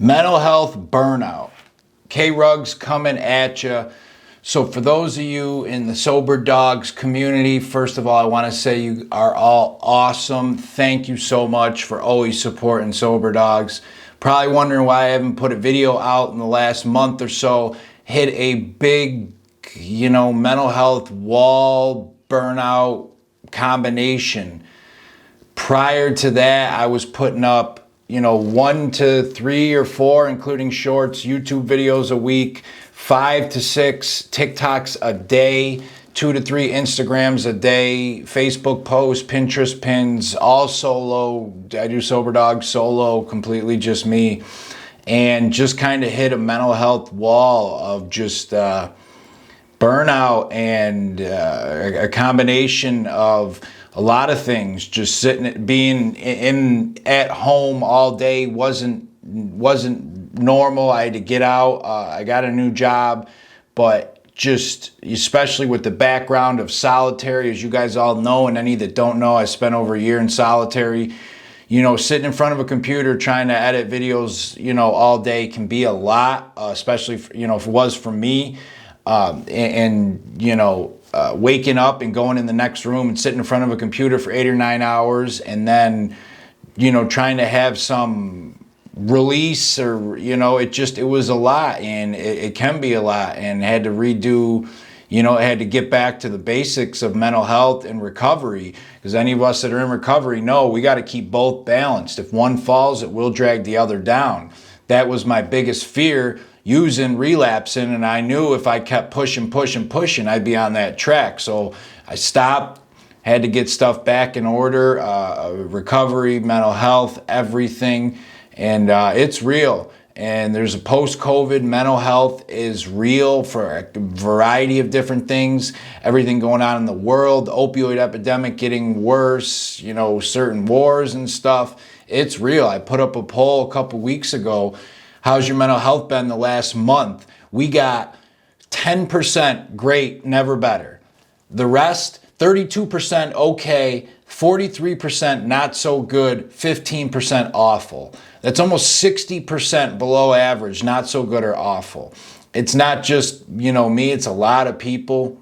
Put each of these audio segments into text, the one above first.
Mental health burnout. K-Rugs coming at you. So for those of you in the Soberdogs community, first of all, I want to say you are all awesome. Thank you so much for always supporting Soberdogs. Probably wondering why I haven't put a video out in the last month or so. Hit a big, mental health wall, burnout combination. Prior to that, I was putting up 1 to 3 or 4, including shorts, YouTube videos a week, 5 to 6 TikToks a day, 2 to 3 Instagrams a day, Facebook posts, Pinterest pins, all solo. I do Soberdog solo, completely just me, and just kind of hit a mental health wall of just burnout and a combination of a lot of things. Just being at home all day wasn't normal. I had to get out. I got a new job, but just especially with the background of solitary, as you guys all know, and any that don't know, I spent over a year in solitary. Sitting in front of a computer trying to edit videos, all day can be a lot, especially if it was for me. Waking up and going in the next room and sitting in front of a computer for 8 or 9 hours, and then, trying to have some release or, it was a lot, and it can be a lot, and had to redo, had to get back to the basics of mental health and recovery, because any of us that are in recovery know we got to keep both balanced. If one falls, it will drag the other down. That was my biggest fear, relapsing, and I knew if I kept pushing, I'd be on that track. So I stopped, had to get stuff back in order, recovery, mental health, everything, and it's real. And there's a post-COVID, mental health is real for a variety of different things. Everything going on in the world, the opioid epidemic getting worse, certain wars and stuff. It's real. I put up a poll a couple weeks ago. How's your mental health been the last month? We got 10% great, never better. The rest, 32% okay, 43% not so good, 15% awful. That's almost 60% below average, not so good or awful. It's not just, me, it's a lot of people.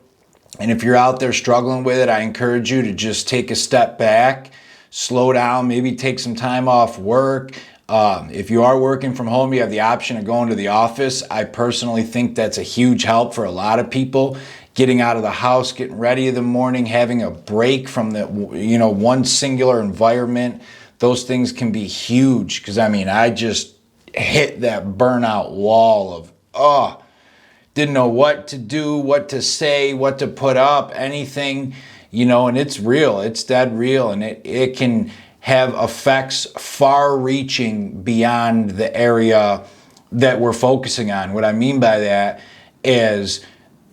And if you're out there struggling with it, I encourage you to just take a step back, slow down, maybe take some time off work. If you are working from home, you have the option of going to the office. I personally think that's a huge help for a lot of people. Getting out of the house, getting ready in the morning, having a break from the, one singular environment. Those things can be huge, because I just hit that burnout wall of, didn't know what to do, what to say, what to put up, anything, and it's real. It's dead real, and it can have effects far-reaching beyond the area that we're focusing on. What I mean by that is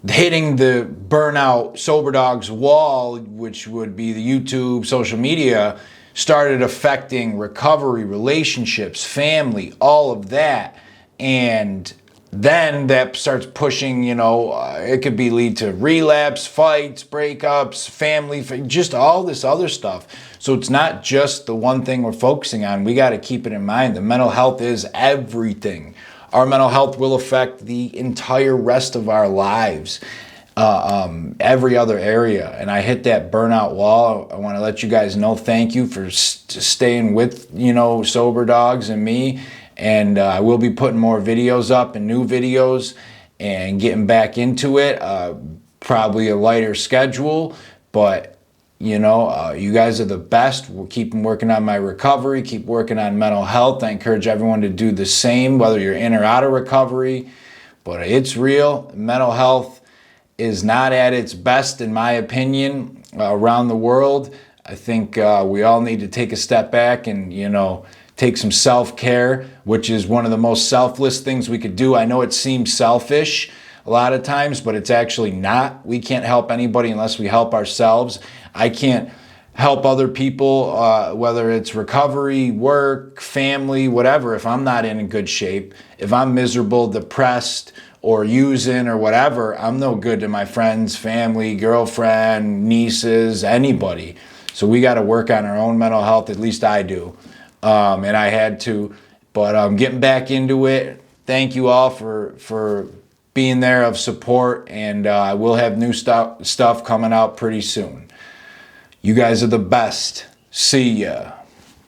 hitting the burnout Soberdogs wall, which would be the YouTube, social media, started affecting recovery, relationships, family, all of that. And then that starts pushing, it could lead to relapse, fights, breakups, family, just all this other stuff. So it's not just the one thing we're focusing on. We got to keep it in mind. The mental health is everything. Our mental health will affect the entire rest of our lives, every other area. And I hit that burnout wall. I want to let you guys know, thank you for staying with, Soberdogs and me. And I will be putting more videos up and new videos and getting back into it. Probably a lighter schedule, but you guys are the best. We'll keep working on my recovery, keep working on mental health. I encourage everyone to do the same, whether you're in or out of recovery. But it's real. Mental health is not at its best, in my opinion, around the world. I think we all need to take a step back and, take some self-care, which is one of the most selfless things we could do. I know it seems selfish a lot of times, but it's actually not. We can't help anybody unless we help ourselves. I can't help other people, whether it's recovery, work, family, whatever, if I'm not in good shape. If I'm miserable, depressed, or using or whatever, I'm no good to my friends, family, girlfriend, nieces, anybody. So we got to work on our own mental health, at least I do. And I had to But I'm getting back into it. Thank you all for being there of support, and I will have new stuff coming out pretty soon. You guys are the best. See ya.